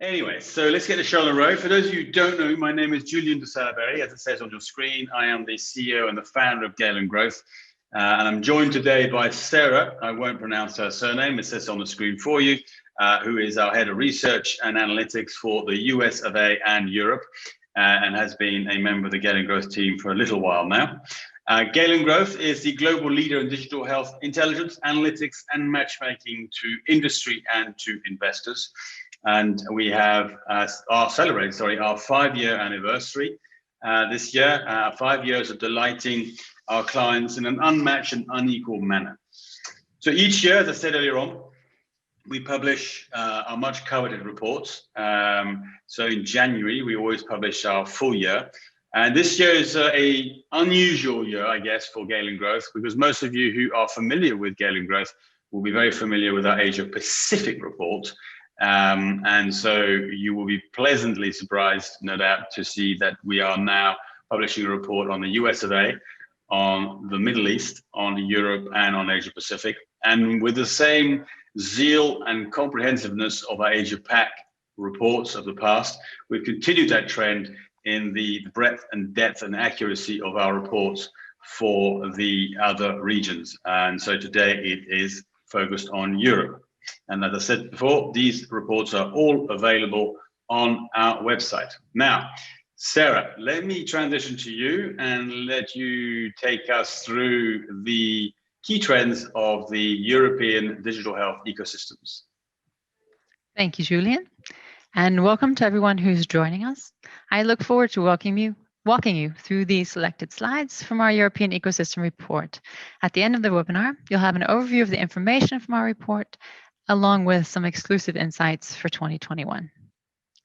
Anyway, so let's get the show on the road. For those of you who don't know, my name is Julian de Salaberry. As it says on your screen, I am the CEO and the founder of Galen Growth. And I'm joined today by Sarah. I won't pronounce her surname. It says on the screen for you, who is our head of research and analytics for the US of A and Europe, and has been a member of the Galen Growth team for a little while now. Galen Growth is the global leader in digital health intelligence, analytics, and matchmaking to industry and to investors. And we have celebrated our 5-year anniversary this year. 5 years of delighting our clients in an unmatched and unequal manner. So each year, as I said earlier on, we publish our much coveted reports. So in January, we always publish our full year. And this year is a unusual year, I guess, for Galen Growth, because most of you who are familiar with Galen Growth will be very familiar with our Asia Pacific report. And so you will be pleasantly surprised, no doubt, to see that we are now publishing a report on the US of A, on the Middle East, on Europe, and on Asia Pacific. And with the same zeal and comprehensiveness of our Asia Pac reports of the past, we've continued that trend in the breadth and depth and accuracy of our reports for the other regions. And so today it is focused on Europe. And as I said before, these reports are all available on our website. Now, Sarah, let me transition to you and let you take us through the key trends of the European digital health ecosystems. Thank you, Julian. And welcome to everyone who's joining us. I look forward to walking you through the selected slides from our European ecosystem report. At the end of the webinar, you'll have an overview of the information from our report, along with some exclusive insights for 2021.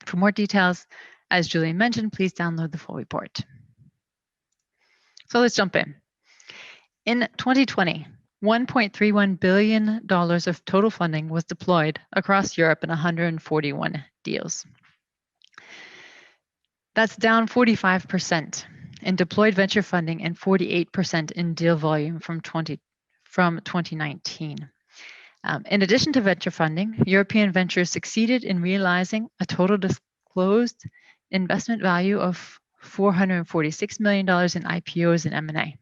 For more details, as Julian mentioned, please download the full report. So let's jump in. In 2020, $1.31 billion of total funding was deployed across Europe in 141 deals. That's down 45% in deployed venture funding and 48% in deal volume from 2019. In addition to venture funding, European ventures succeeded in realizing a total disclosed investment value of $446 million in IPOs and M&A.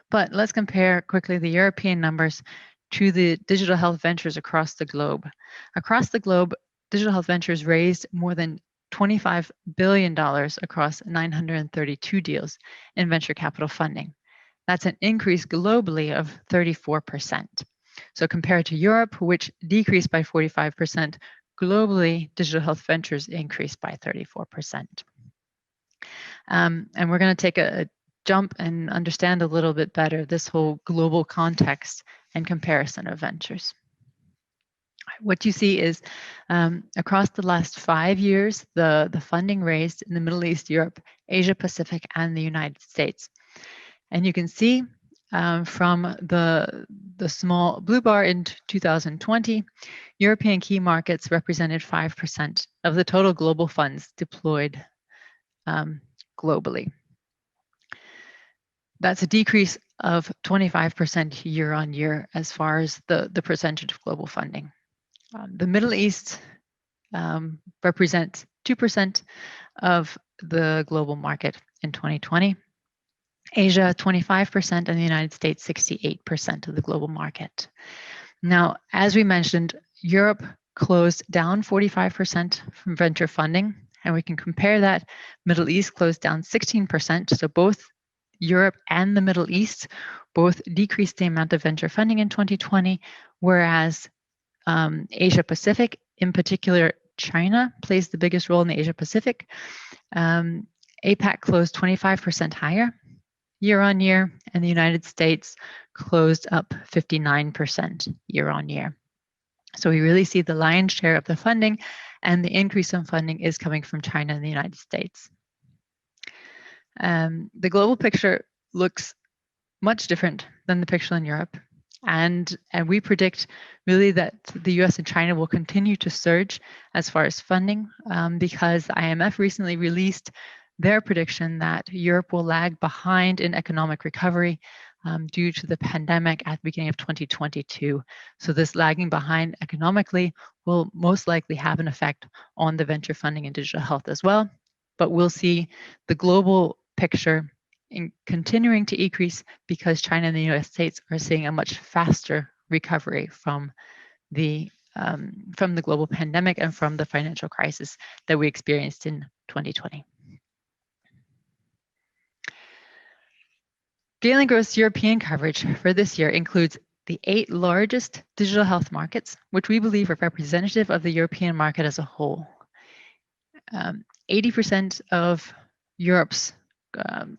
But let's compare quickly the European numbers to the digital health ventures across the globe. Across the globe, digital health ventures raised more than $25 billion across 932 deals in venture capital funding. That's an increase globally of 34%. So compared to Europe, which decreased by 45%, globally, digital health ventures increased by 34%. And we're going to take a jump and understand a little bit better this whole global context and comparison of ventures. What you see is across the last 5 years, the funding raised in the Middle East, Europe, Asia Pacific, and the United States. And you can see from the small blue bar in 2020, European key markets represented 5% of the total global funds deployed globally. That's a decrease of 25% year on year as far as the percentage of global funding. The Middle East represents 2% of the global market in 2020. Asia, 25%, and the United States, 68% of the global market. Now, as we mentioned, Europe closed down 45% from venture funding, and we can compare that. Middle East closed down 16%, so both Europe and the Middle East both decreased the amount of venture funding in 2020, whereas Asia Pacific, in particular China, plays the biggest role in the Asia Pacific. APAC closed 25% higher year on year, and the United States closed up 59% year on year. So we really see the lion's share of the funding, and the increase in funding is coming from China and the United States. The global picture looks much different than the picture in Europe. And we predict really that the US and China will continue to surge as far as funding because IMF recently released their prediction that Europe will lag behind in economic recovery due to the pandemic at the beginning of 2022. So this lagging behind economically will most likely have an effect on the venture funding in digital health as well. But we'll see the global picture continuing to increase because China and the United States are seeing a much faster recovery from the global pandemic and from the financial crisis that we experienced in 2020. Galen Growth's European coverage for this year includes the 8 largest digital health markets, which we believe are representative of the European market as a whole. 80% of Europe's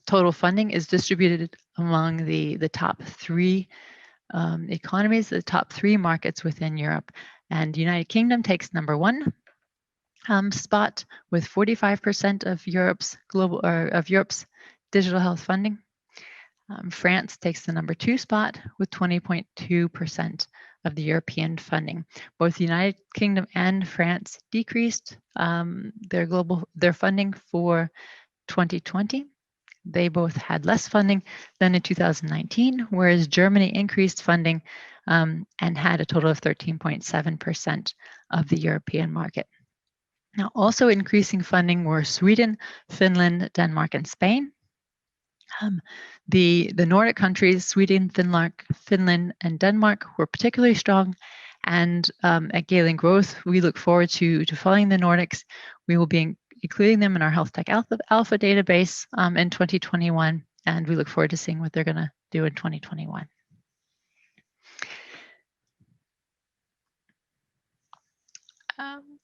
total funding is distributed among the top 3 economies, the top 3 markets within Europe. And the United Kingdom takes number 1 spot with 45% of Europe's digital health funding. France takes the number 2 spot with 20.2% of the European funding. Both the United Kingdom and France decreased their funding for 2020. They both had less funding than in 2019, whereas Germany increased funding and had a total of 13.7% of the European market. Now, also increasing funding were Sweden, Finland, Denmark, and Spain. The Nordic countries, Sweden, Finland, and Denmark, were particularly strong. And at Galen Growth, we look forward to following the Nordics. We will be including them in our Health Tech Alpha database in 2021, and we look forward to seeing what they're going to do in 2021.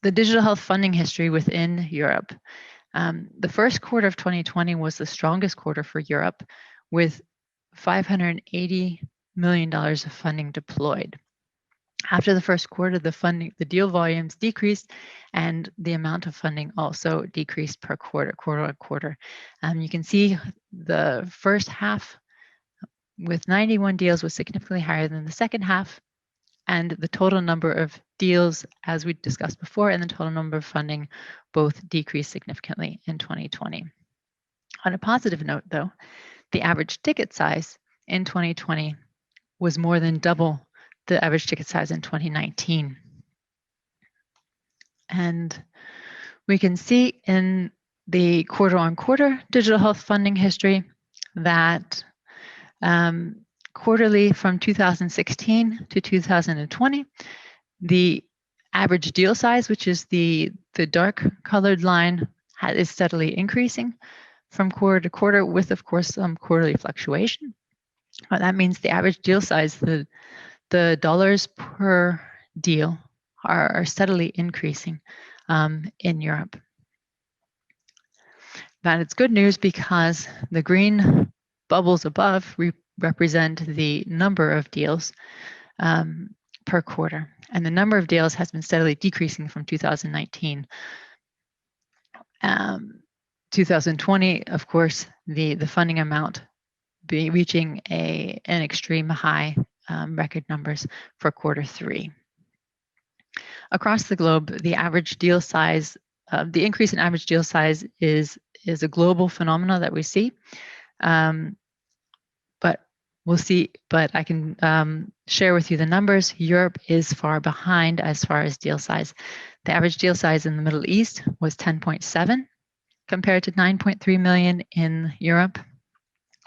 The digital health funding history within Europe. The first quarter of 2020 was the strongest quarter for Europe, with $580 million of funding deployed. After the first quarter, the deal volumes decreased, and the amount of funding also decreased per quarter on quarter. You can see the first half with 91 deals was significantly higher than the second half, and the total number of deals, as we discussed before, and the total number of funding both decreased significantly in 2020. On a positive note, though, the average ticket size in 2020 was more than double the average ticket size in 2019. And we can see in the quarter-on-quarter digital health funding history that quarterly from 2016 to 2020, the average deal size, which is the dark colored line, is steadily increasing from quarter to quarter with, of course, some quarterly fluctuation. But that means the average deal size, the dollars per deal are steadily increasing in Europe. That is good news because the green bubbles above represent the number of deals per quarter. And the number of deals has been steadily decreasing from 2019. 2020, of course, the funding amount reaching an extreme high, record numbers for quarter 3. Across the globe, the average deal size, the increase in average deal size is a global phenomenon that we see. But I can share with you the numbers. Europe is far behind as far as deal size. The average deal size in the Middle East was 10.7 compared to 9.3 million in Europe.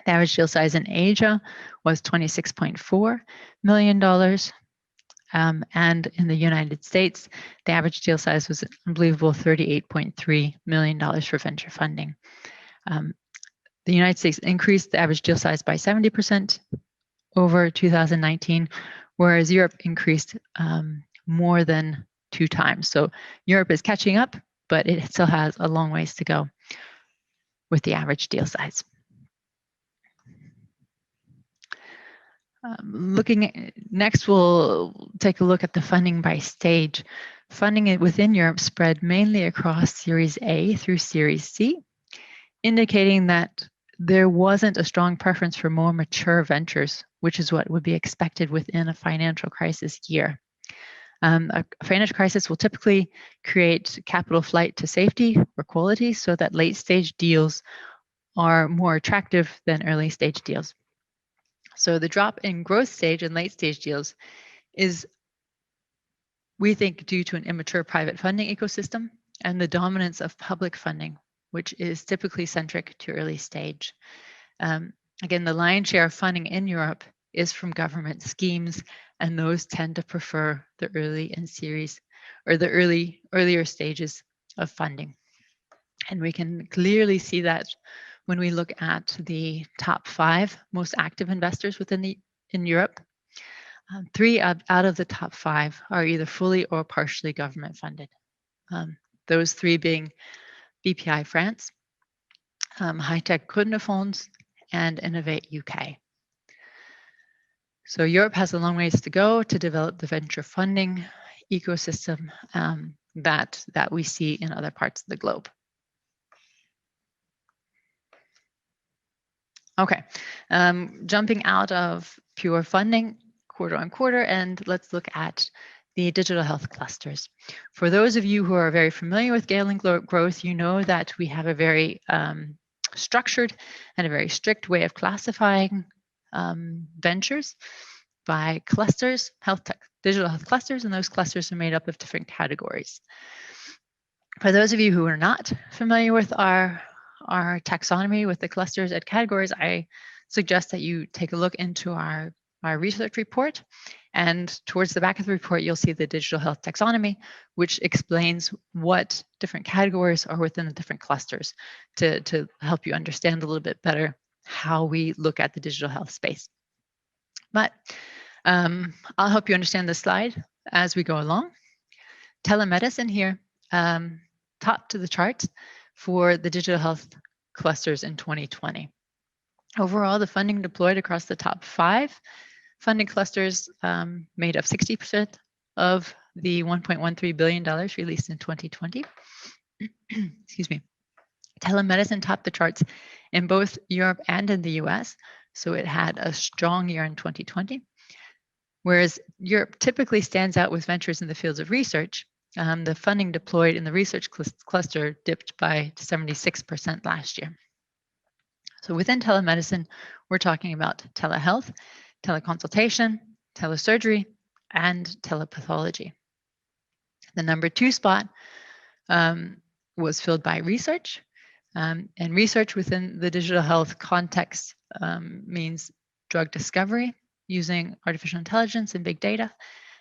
The average deal size in Asia was $26.4 million. And in the United States, the average deal size was an unbelievable $38.3 million for venture funding. The United States increased the average deal size by 70% over 2019, whereas Europe increased more than 2 times. So Europe is catching up, but it still has a long ways to go with the average deal size. Next, we'll take a look at the funding by stage. Funding within Europe spread mainly across Series A through Series C, indicating that there wasn't a strong preference for more mature ventures, which is what would be expected within a financial crisis year. A financial crisis will typically create capital flight to safety or quality so that late stage deals are more attractive than early stage deals. So the drop in growth stage and late stage deals is, we think, due to an immature private funding ecosystem and the dominance of public funding, which is typically centric to early stage. Again, the lion's share of funding in Europe is from government schemes, and those tend to prefer the early in series or the earlier stages of funding. And we can clearly see that when we look at the top 5 most active investors in Europe. 3 out of the top 5 are either fully or partially government funded. Those 3 being BPI France, High-Tech Kundefonds, and Innovate UK. So Europe has a long ways to go to develop the venture funding ecosystem that we see in other parts of the globe. Okay, jumping out of pure funding quarter on quarter, and let's look at the digital health clusters. For those of you who are very familiar with Galen Growth, you know that we have a very structured and a very strict way of classifying ventures by clusters, digital health clusters, and those clusters are made up of different categories. For those of you who are not familiar with our taxonomy with the clusters and categories, I suggest that you take a look into our research report. And towards the back of the report, you'll see the digital health taxonomy, which explains what different categories are within the different clusters to help you understand a little bit better how we look at the digital health space. But I'll help you understand this slide as we go along. Telemedicine here topped to the charts for the digital health clusters in 2020. Overall, the funding deployed across the top 5 funding clusters made up 60% of the $1.13 billion released in 2020. Excuse me. Telemedicine topped the charts in both Europe and in the US, so it had a strong year in 2020. Whereas Europe typically stands out with ventures in the fields of research, the funding deployed in the research cluster dipped by 76% last year. So within telemedicine, we're talking about telehealth, teleconsultation, telesurgery, and telepathology. The number 2 spot was filled by research. And research within the digital health context means drug discovery using artificial intelligence and big data,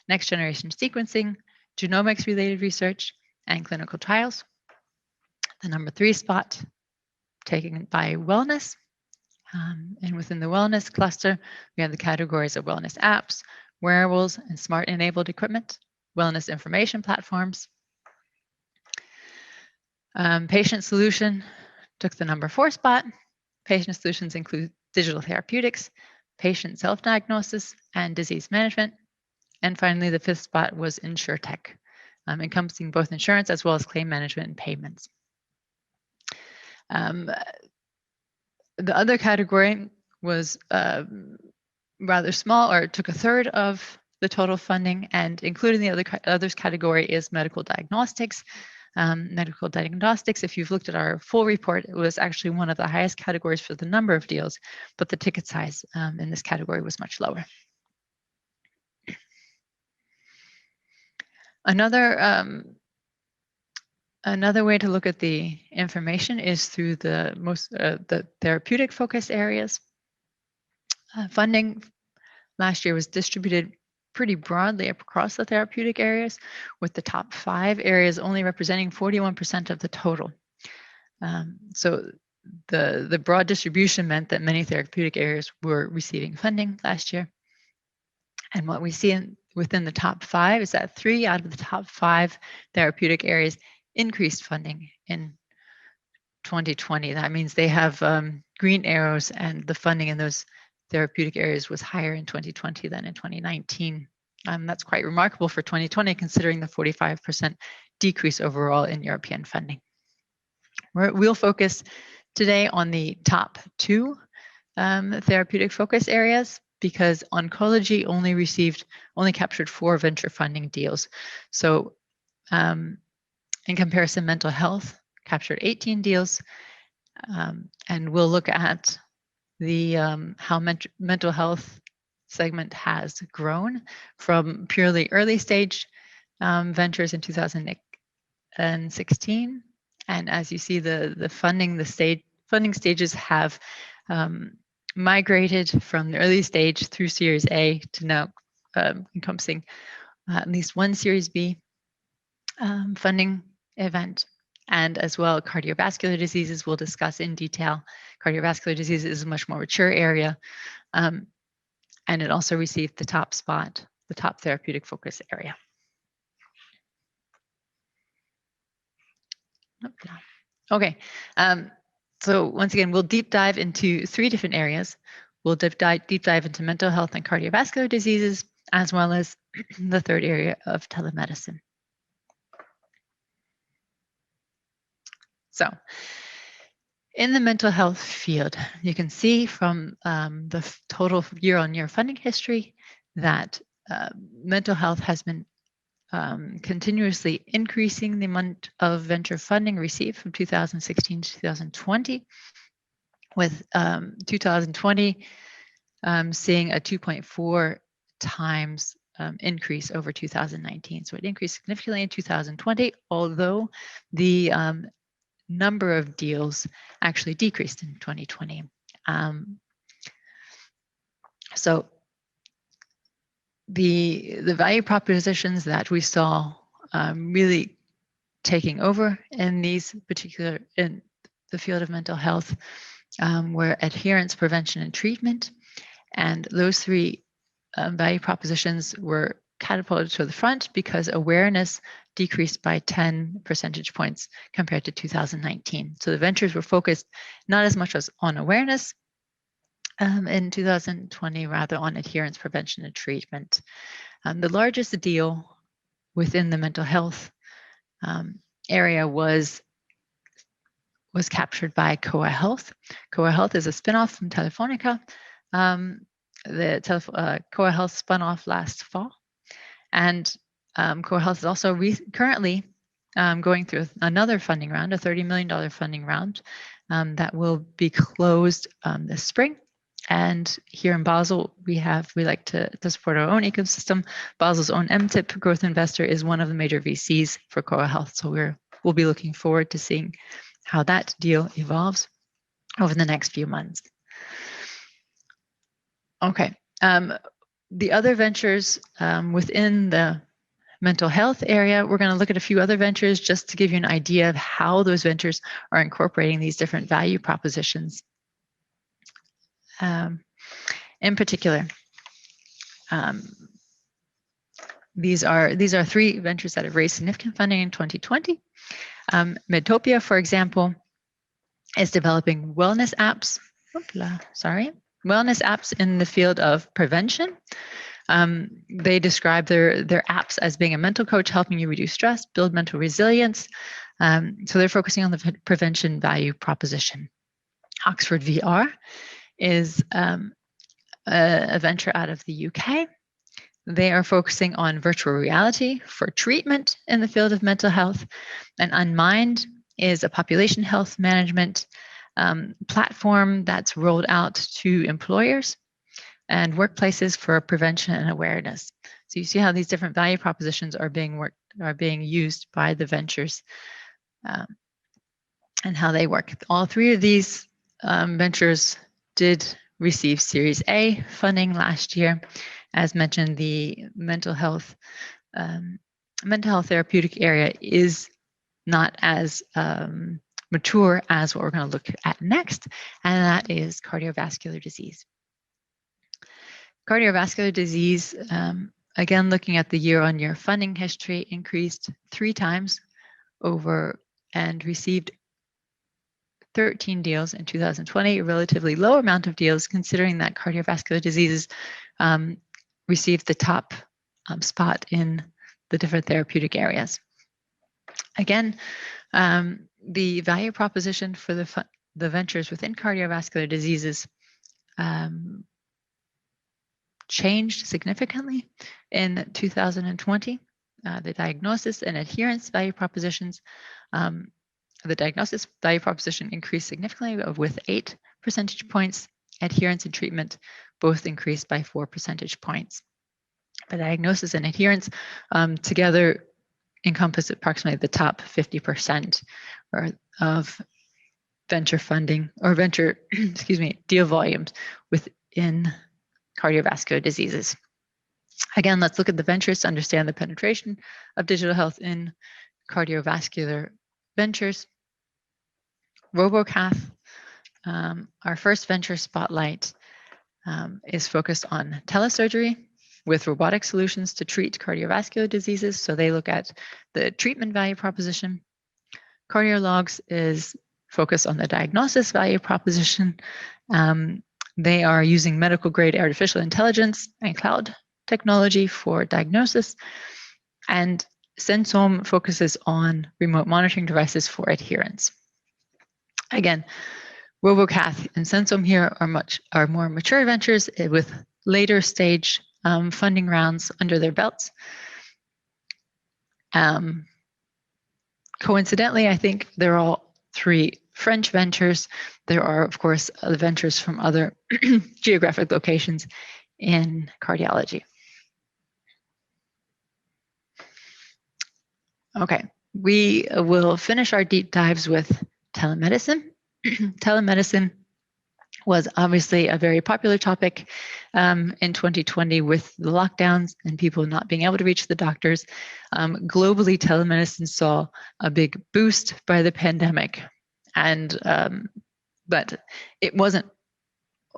next generation sequencing, genomics related research, and clinical trials. The number 3 spot taken by wellness. And within the wellness cluster, we have the categories of wellness apps, wearables, and smart enabled equipment, wellness information platforms. Patient solution took the number 4 spot. Patient solutions include digital therapeutics, patient self-diagnosis, and disease management. And finally, the 5th spot was InsurTech, encompassing both insurance as well as claim management and payments. The other category was rather small, or took 1/3 of the total funding, and including the others category is medical diagnostics. Medical diagnostics, if you've looked at our full report, it was actually one of the highest categories for the number of deals, but the ticket size in this category was much lower. Another way to look at the information is through the therapeutic focus areas. Funding last year was distributed pretty broadly across the therapeutic areas, with the top 5 areas only representing 41% of the total. So the broad distribution meant that many therapeutic areas were receiving funding last year. And what we see within the top 5 is that 3 out of the top 5 therapeutic areas increased funding in 2020. That means they have green arrows, and the funding in those therapeutic areas was higher in 2020 than in 2019. That's quite remarkable for 2020, considering the 45% decrease overall in European funding. We'll focus today on the top 2 therapeutic focus areas, because oncology only captured 4 venture funding deals. So in comparison, mental health captured 18 deals, and we'll look at the how mental health segment has grown from purely early stage ventures in 2016, and as you see, the funding stages have migrated from the early stage through Series A to now encompassing at least one Series B funding event. And as well, cardiovascular diseases we'll discuss in detail. Cardiovascular disease is a much more mature area, and it also received the top spot, the top therapeutic focus area. Okay, so once again, we'll deep dive into 3 different areas. We'll deep dive into mental health and cardiovascular diseases, as well as the third area of telemedicine. So, in the mental health field, you can see from the total year-on-year funding history that mental health has been continuously increasing the amount of venture funding received from 2016 to 2020, with 2020 seeing a 2.4 times increase over 2019. So it increased significantly in 2020, although the number of deals actually decreased in 2020. So the value propositions that we saw really taking over in these particular, in the field of mental health, were adherence, prevention, and treatment. And those 3 value propositions were catapulted to the front because awareness decreased by 10 percentage points compared to 2019. So the ventures were focused not as much as on awareness in 2020, rather on adherence, prevention, and treatment. The largest deal within the mental health area was captured by Koa Health. Koa Health is a spinoff from Telefonica. Koa Health spun off last fall, and Koa Health is also currently going through another funding round, a $30 million funding round that will be closed this spring. And here in Basel, we like to support our own ecosystem. Basel's own MTIP growth investor is one of the major VCs for Koa Health. So we'll be looking forward to seeing how that deal evolves over the next few months. Okay, the other ventures within the mental health area, we're going to look at a few other ventures just to give you an idea of how those ventures are incorporating these different value propositions. In particular, these are 3 ventures that have raised significant funding in 2020. Medtopia, for example, is developing wellness apps. Wellness apps in the field of prevention. They describe their apps as being a mental coach, helping you reduce stress, build mental resilience. So they're focusing on the prevention value proposition. Oxford VR is a venture out of the UK. They are focusing on virtual reality for treatment in the field of mental health. And Unmind is a population health management platform that's rolled out to employers and workplaces for prevention and awareness. So you see how these different value propositions are being used by the ventures and how they work. All 3 of these ventures did receive Series A funding last year. As mentioned, the mental health therapeutic area is not as mature as what we're going to look at next, and that is cardiovascular disease. Cardiovascular disease, again, looking at the year-on-year funding history, increased 3 times over and received 13 deals in 2020, a relatively low amount of deals considering that cardiovascular diseases received the top spot in the different therapeutic areas. Again, the value proposition for the ventures within cardiovascular diseases changed significantly in 2020. The diagnosis and adherence value propositions, the diagnosis value proposition increased significantly with 8 percentage points, adherence and treatment both increased by 4 percentage points. But diagnosis and adherence together encompass approximately the top 50% of venture funding or venture, deal volumes within cardiovascular diseases. Again, let's look at the ventures to understand the penetration of digital health in cardiovascular ventures. RoboCath, our first venture spotlight, is focused on telesurgery with robotic solutions to treat cardiovascular diseases. So they look at the treatment value proposition. Cardiologs is focused on the diagnosis value proposition. They are using medical grade artificial intelligence and cloud technology for diagnosis. And Sensome focuses on remote monitoring devices for adherence. Again, RoboCath and Sensome here are more mature ventures with later stage funding rounds under their belts. Coincidentally, I think they're all three French ventures. There are, of course, other ventures from other geographic locations in cardiology. Okay, we will finish our deep dives with telemedicine. Telemedicine was obviously a very popular topic in 2020 with the lockdowns and people not being able to reach the doctors. Globally, telemedicine saw a big boost by the pandemic, and but it wasn't.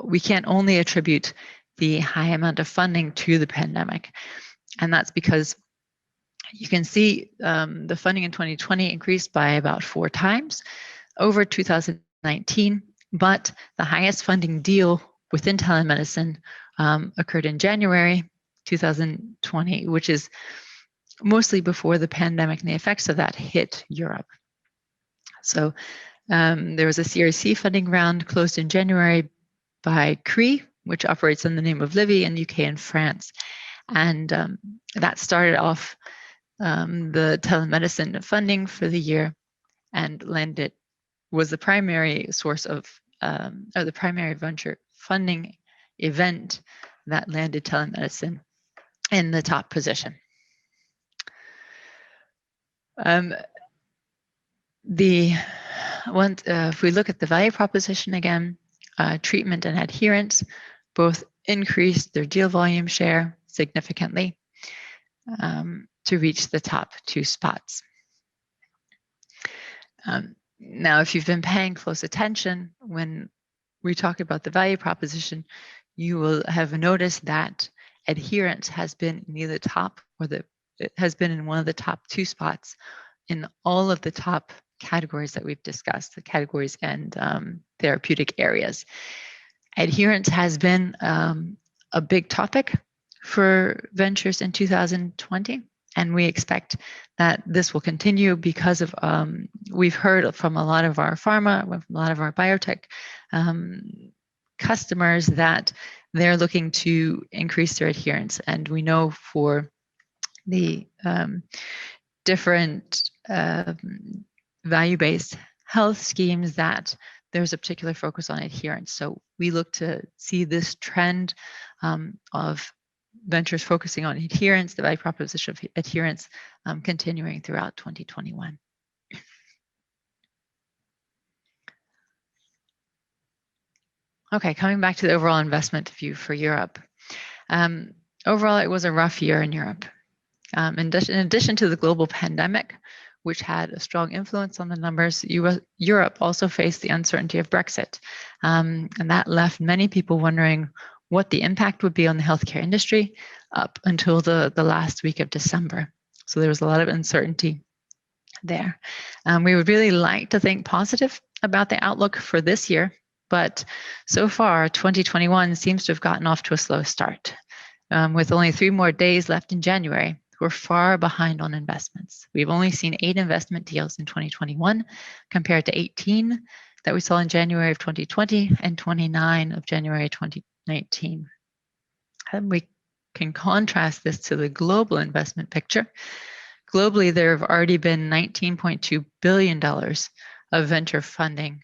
We can't only attribute the high amount of funding to the pandemic, and that's because you can see the funding in 2020 increased by about 4 times over 2019. But the highest funding deal within telemedicine occurred in January 2020, which is mostly before the pandemic and the effects of that hit Europe. So there was a Series C funding round closed in January by CRI, which operates in the name of Livy in UK and France. And that started off the telemedicine funding for the year and was the primary source of, or the primary venture funding event that landed telemedicine in the top position. If we look at the value proposition again, treatment and adherence both increased their deal volume share significantly to reach the top 2 spots. Now, if you've been paying close attention when we talk about the value proposition, you will have noticed that adherence has been in either top or it has been in one of the top 2 spots in all of the top categories that we've discussed, the categories and therapeutic areas. Adherence has been a big topic for ventures in 2020. And we expect that this will continue because of, we've heard from a lot of our pharma, from a lot of our biotech customers that they're looking to increase their adherence. And we know for the different value-based health schemes that there's a particular focus on adherence. So we look to see this trend of ventures focusing on adherence, the value proposition of adherence, continuing throughout 2021. Okay, coming back to the overall investment view for Europe. Overall, it was a rough year in Europe. In addition to the global pandemic, which had a strong influence on the numbers, Europe also faced the uncertainty of Brexit. And that left many people wondering what the impact would be on the healthcare industry up until the last week of December. So there was a lot of uncertainty there. We would really like to think positive about the outlook for this year, but so far 2021 seems to have gotten off to a slow start. With only 3 more days left in January, we're far behind on investments. We've only seen 8 investment deals in 2021 compared to 18 that we saw in January of 2020 and 29 of January 2019. And we can contrast this to the global investment picture. Globally, there have already been $19.2 billion of venture funding,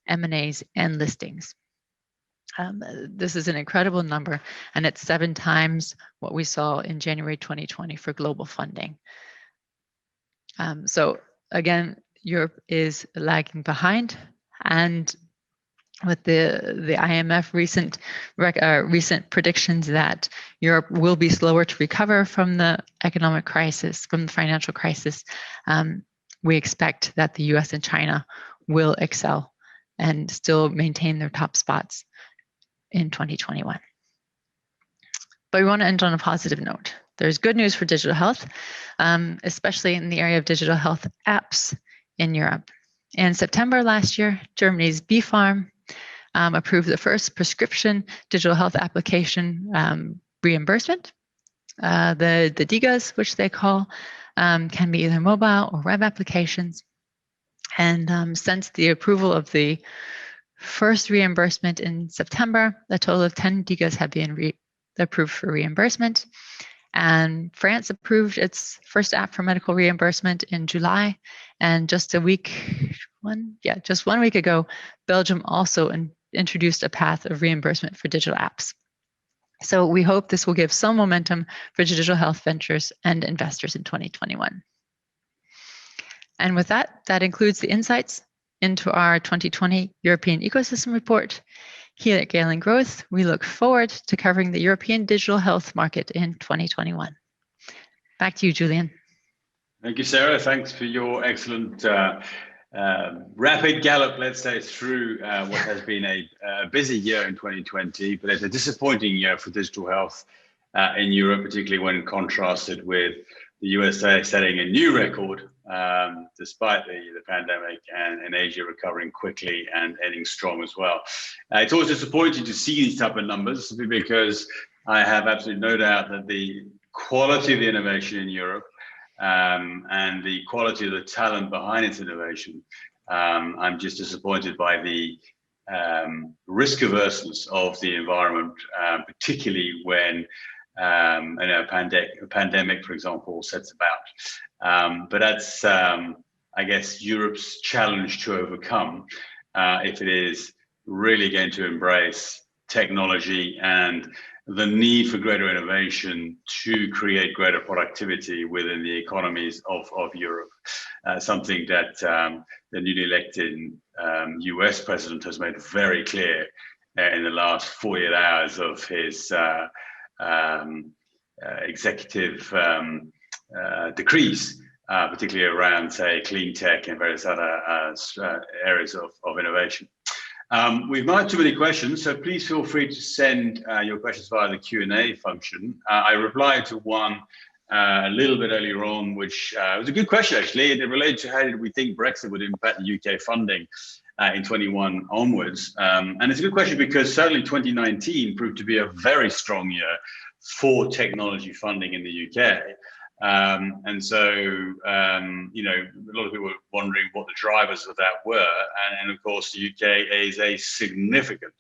M&As, and listings. This is an incredible number, and it's 7 times what we saw in January 2020 for global funding. So again, Europe is lagging behind, and with the IMF recent predictions that Europe will be slower to recover from the economic crisis, from the financial crisis, we expect that the US and China will excel and still maintain their top spots in 2021. But we want to end on a positive note. There's good news for digital health, especially in the area of digital health apps in Europe. In September last year, Germany's BfArM approved the first prescription digital health application reimbursement. The DiGAs, which they call, can be either mobile or web applications. And since the approval of the first reimbursement in September, a total of 10 DiGAs have been approved for reimbursement. And France approved its first app for medical reimbursement in July. And just 1 week ago, Belgium also introduced a path of reimbursement for digital apps. So we hope this will give some momentum for digital health ventures and investors in 2021. And with that, that includes the insights into our 2020 European Ecosystem Report. Here at Galen Growth, we look forward to covering the European digital health market in 2021. Back to you, Julian. Thank you, Sarah. Thanks for your excellent rapid gallop, let's say, through what has been a busy year in 2020, but it's a disappointing year for digital health in Europe, particularly when contrasted with the USA setting a new record despite the pandemic, and in Asia recovering quickly and ending strong as well. It's always disappointing to see these type of numbers because I have absolutely no doubt that the quality of the innovation in Europe and the quality of the talent behind its innovation, I'm just disappointed by the risk averseness of the environment, particularly when a pandemic, for example, sets about. But that's, I guess, Europe's challenge to overcome if it is really going to embrace technology and the need for greater innovation to create greater productivity within the economies of Europe. Something that the newly elected US president has made very clear in the last 48 hours of his executive decrees, particularly around, say, clean tech and various other areas of innovation. We've not had too many questions, so please feel free to send your questions via the Q&A function. I replied to one a little bit earlier on, which was a good question, actually. It related to how did we think Brexit would impact the UK funding in 21 onwards. And it's a good question because certainly 2019 proved to be a very strong year for technology funding in the UK. And so, you know, a lot of people were wondering what the drivers of that were. And of course, the UK is a significant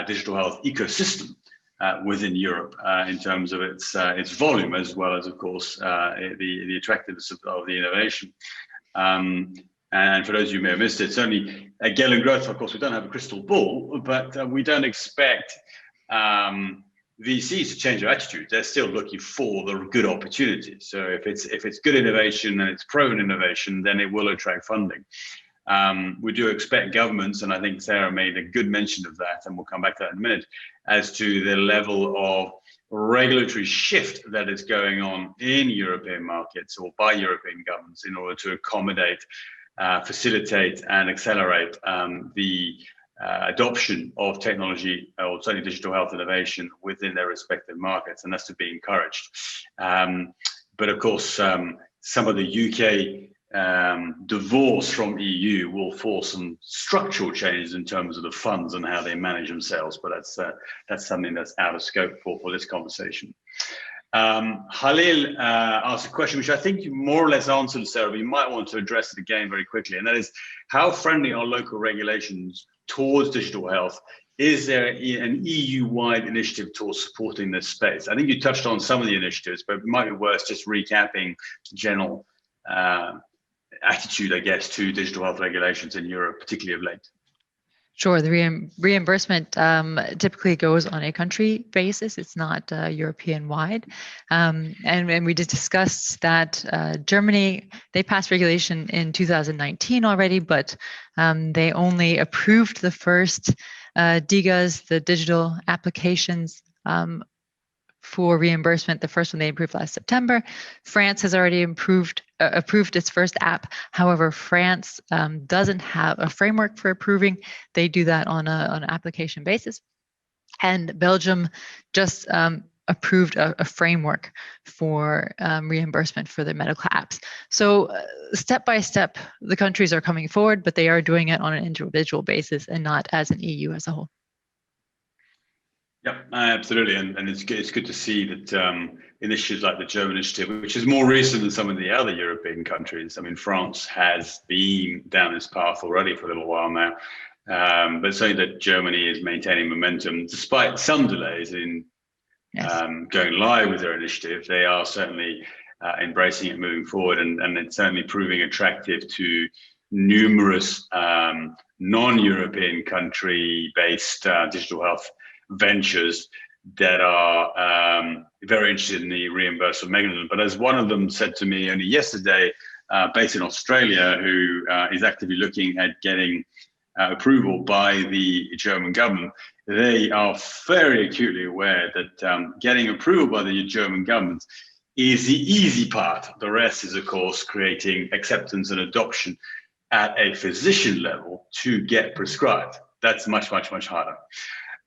digital health ecosystem within Europe in terms of its volume, as well as, of course, the attractiveness of the innovation. And for those of you who may have missed it, certainly at Galen Growth, of course, we don't have a crystal ball, but we don't expect VCs to change their attitude. They're still looking for the good opportunities. So if it's good innovation and it's proven innovation, then it will attract funding. We do expect governments, and I think Sarah made a good mention of that, and we'll come back to that in a minute, as to the level of regulatory shift that is going on in European markets or by European governments in order to accommodate, facilitate, and accelerate the adoption of technology or certainly digital health innovation within their respective markets, and that's to be encouraged. But of course, some of the UK divorce from EU will force some structural changes in terms of the funds and how they manage themselves, but that's something that's out of scope for this conversation. Halil asked a question which I think you more or less answered, Sarah, but you might want to address it again very quickly, and that is, how friendly are local regulations towards digital health? Is there an EU-wide initiative towards supporting this space? I think you touched on some of the initiatives, but it might be worth just recapping general attitude, I guess, to digital health regulations in Europe, particularly of late. Sure. The reimbursement typically goes on a country basis. It's not European wide. And we just discussed that Germany, they passed regulation in 2019 already, but they only approved the first DIGAs, the digital applications, for reimbursement. The first one they approved last September. France has already approved its first app. However, France doesn't have a framework for approving. They do that on an application basis. And Belgium just approved a framework for reimbursement for their medical apps. So step by step, the countries are coming forward, but they are doing it on an individual basis and not as an EU as a whole. Yeah, absolutely, and it's good to see that initiatives like the German initiative, which is more recent than some of the other European countries. I mean, France has been down this path already for a little while now, but certainly that Germany is maintaining momentum despite some delays in going live with their initiative. They are certainly embracing it, moving forward, and it's certainly proving attractive to numerous non-European country-based digital health ventures that are very interested in the reimbursement mechanism. But as one of them said to me only yesterday, based in Australia, who is actively looking at getting approval by the German government, they are very acutely aware that getting approval by the German government is the easy part. The rest is, of course, creating acceptance and adoption at a physician level to get prescribed. That's much, much, much harder.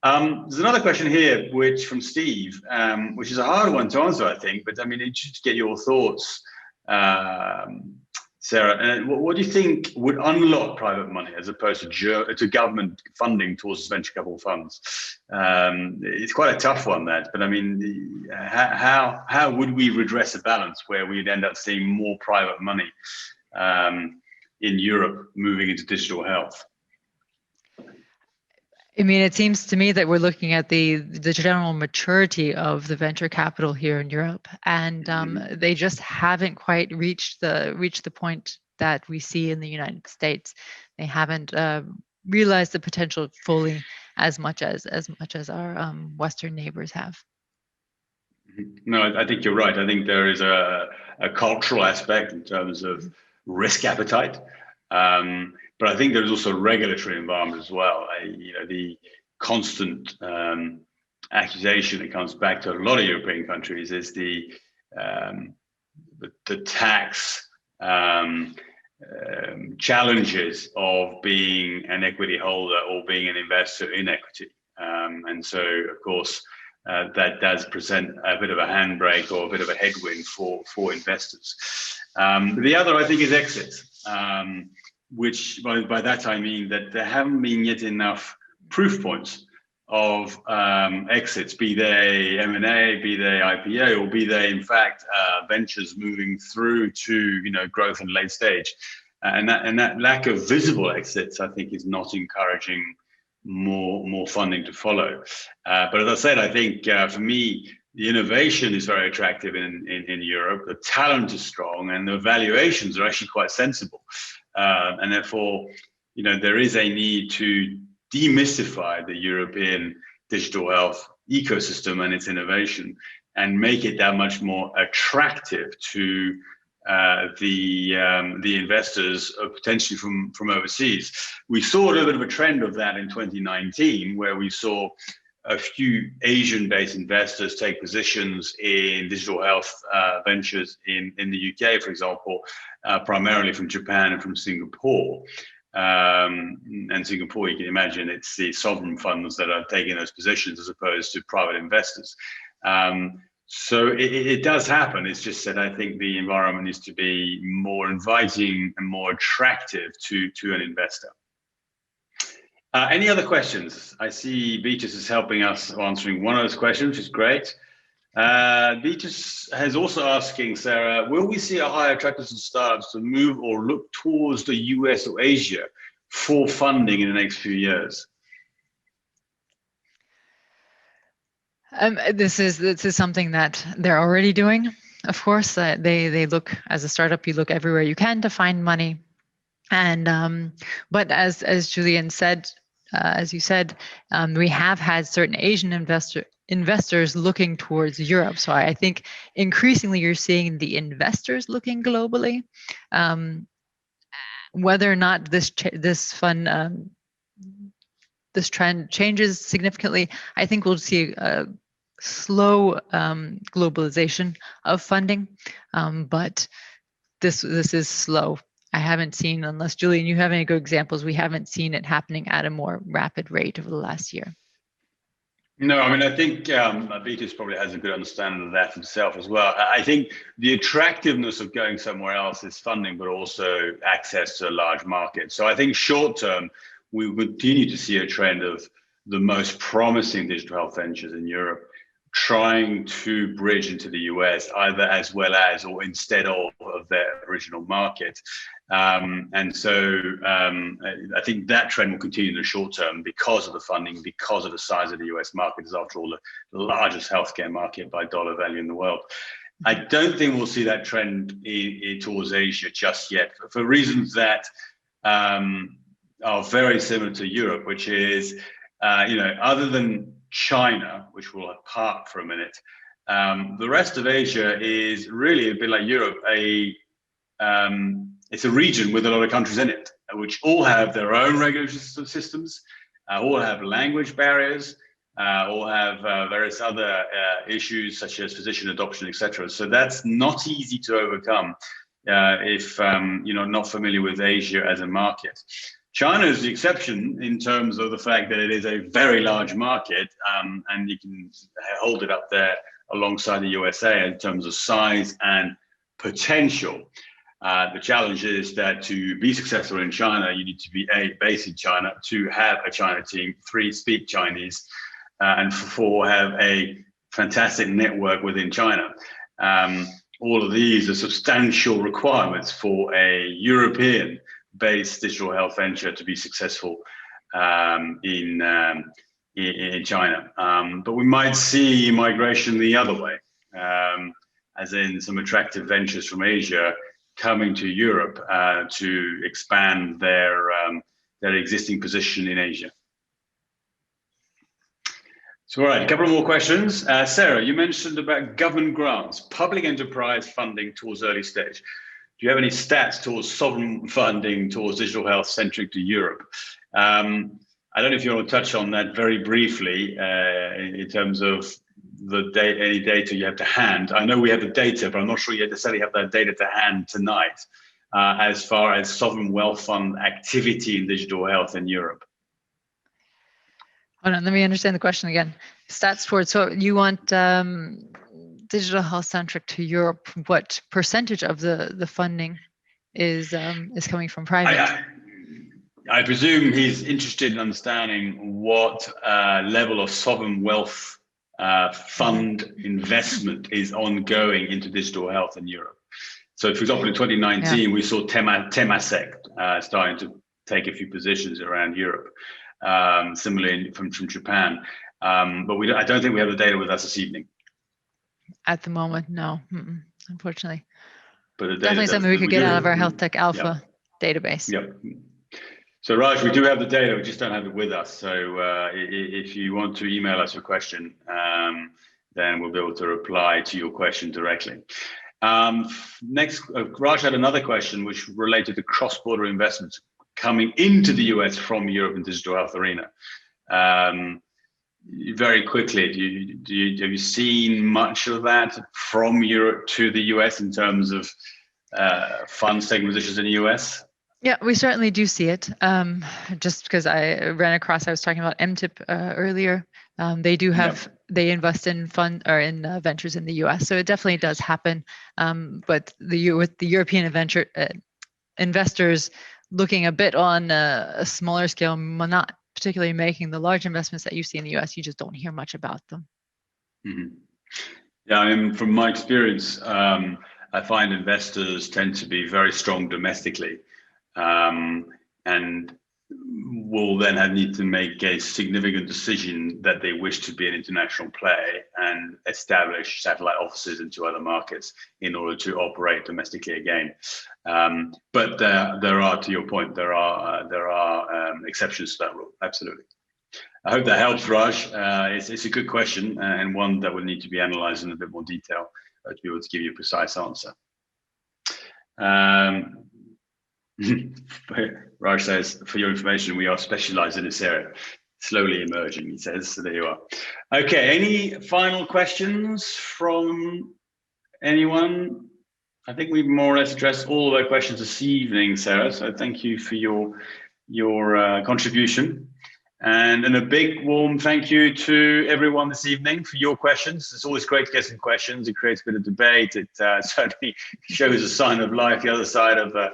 There's another question here, which from Steve, which is a hard one to answer, I think, but I mean, just to get your thoughts, Sarah, what do you think would unlock private money as opposed to government funding towards venture capital funds? It's quite a tough one, that, but I mean, how would we redress a balance where we'd end up seeing more private money in Europe moving into digital health? I mean, it seems to me that we're looking at the general maturity of the venture capital here in Europe, and they just haven't quite reached the point that we see in the United States. They haven't realized the potential fully as much as our Western neighbors have. No, I think you're right. I think there is a cultural aspect in terms of risk appetite. But I think there's also a regulatory environment as well. The constant accusation that comes back to a lot of European countries is the tax challenges of being an equity holder or being an investor in equity. And so, of course, that does present a bit of a handbrake or a bit of a headwind for investors. The other, I think, is exits. Which by that I mean that there haven't been yet enough proof points of exits, be they M&A, be they IPO, or be they in fact ventures moving through to growth and late stage, and that lack of visible exits, I think, is not encouraging more funding to follow. But as I said, I think for me, the innovation is very attractive in Europe. The talent is strong, and the valuations are actually quite sensible. And therefore, there is a need to demystify the European digital health ecosystem and its innovation, and make it that much more attractive to the investors, potentially from overseas. We saw a little bit of a trend of that in 2019, where we saw a few Asian-based investors take positions in digital health ventures in the UK, for example, primarily from Japan and from Singapore. And Singapore, you can imagine, it's the sovereign funds that are taking those positions as opposed to private investors. So it does happen. It's just that I think the environment needs to be more inviting and more attractive to an investor. Any other questions? I see Beatrice is helping us answering one of those questions, which is great. Beatrice is also asking, Sarah, will we see a higher attractiveness of startups to move or look towards the US or Asia for funding in the next few years? This is something that they're already doing. Of course, they look, as a startup, you look everywhere you can to find money. And but as Julian said, as you said, we have had certain Asian investors looking towards Europe. So I think increasingly you're seeing the investors looking globally. Whether or not this this trend changes significantly, I think we'll see a slow globalization of funding, but this is slow. I haven't seen, unless Julian, you have any good examples, we haven't seen it happening at a more rapid rate over the last year. No, I mean, I think Beatus probably has a good understanding of that himself as well. I think the attractiveness of going somewhere else is funding, but also access to a large market. So I think short term, we will continue to see a trend of the most promising digital health ventures in Europe trying to bridge into the US, either as well as or instead of their original market. And so I think that trend will continue in the short term because of the funding, because of the size of the US market, is after all the largest healthcare market by dollar value in the world. I don't think we'll see that trend towards Asia just yet, for reasons that are very similar to Europe, which is, other than China, which we'll park for a minute, the rest of Asia is really a bit like Europe. It's a region with a lot of countries in it, which all have their own regulatory systems, all have language barriers, all have various other issues such as physician adoption, etc. So that's not easy to overcome if you're not familiar with Asia as a market. China is the exception in terms of the fact that it is a very large market, and you can hold it up there alongside the USA in terms of size and potential. The challenge is that to be successful in China, you need to be based in China, 2, have a China team, 3, speak Chinese, and 4, have a fantastic network within China. All of these are substantial requirements for a European-based digital health venture to be successful in China. But we might see migration the other way, as in some attractive ventures from Asia coming to Europe to expand their existing position in Asia. So, all right, a couple more questions. Sarah, you mentioned about government grants, public enterprise funding towards early stage. Do you have any stats towards sovereign funding towards digital health centric to Europe? I don't know if you want to touch on that very briefly in terms of any data you have to hand. I know we have the data, but I'm not sure you necessarily have that data to hand tonight as far as sovereign wealth fund activity in digital health in Europe. Hold on, let me understand the question again. Stats towards, so you want digital health centric to Europe. What percentage of the funding is coming from private? I presume he's interested in understanding what level of sovereign wealth fund investment is ongoing into digital health in Europe. So, for example, in 2019, we saw Temasek starting to take a few positions around Europe, similarly from Japan. But I don't think we have the data with us this evening. At the moment, no, unfortunately. But definitely something we could get out of our Health Tech Alpha database. Yep. So Raj, we do have the data, we just don't have it with us. So if you want to email us your question, then we'll be able to reply to your question directly. Next, Raj had another question which related to cross-border investments coming into the US from Europe in digital health arena. Very quickly, have you seen much of that from Europe to the US in terms of funds taking positions in the US? Yeah, we certainly do see it. Just because I ran across, I was talking about MTIP earlier. They do have, they invest in fund or in ventures in the US, so it definitely does happen. But with the European venture investors looking a bit on a smaller scale, not particularly making the large investments that you see in the US, you just don't hear much about them. Mm-hmm. Yeah, I mean, from my experience, I find investors tend to be very strong domestically. And will then need to make a significant decision that they wish to be an international play and establish satellite offices into other markets in order to operate domestically again. But there are, to your point, there are exceptions to that rule. Absolutely. I hope that helps, Raj. It's a good question and one that will need to be analysed in a bit more detail to be able to give you a precise answer. Raj says, for your information, we are specialised in this area. Slowly emerging, he says. So there you are. Okay, any final questions from anyone? I think we've more or less addressed all of our questions this evening, Sarah. So thank you for your contribution. And a big warm thank you to everyone this evening for your questions. It's always great to get some questions. It creates a bit of debate. It certainly shows a sign of life the other side of a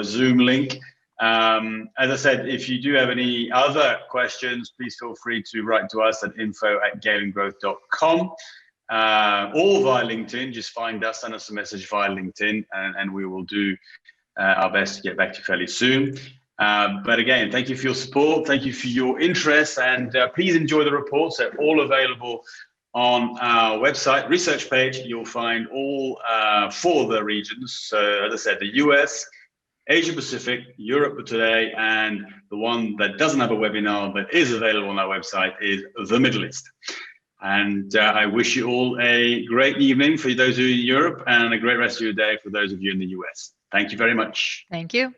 Zoom link. As I said, if you do have any other questions, please feel free to write to us at info@galengrowth.com or via LinkedIn. Just find us, send us a message via LinkedIn, and we will do our best to get back to you fairly soon. But again, thank you for your support. Thank you for your interest, and please enjoy the reports. They're all available on our website research page. You'll find all 4 of the regions. So as I said, the US, Asia Pacific, Europe today, and the one that doesn't have a webinar but is available on our website is the Middle East. And I wish you all a great evening for those of you in Europe and a great rest of your day for those of you in the US. Thank you very much. Thank you.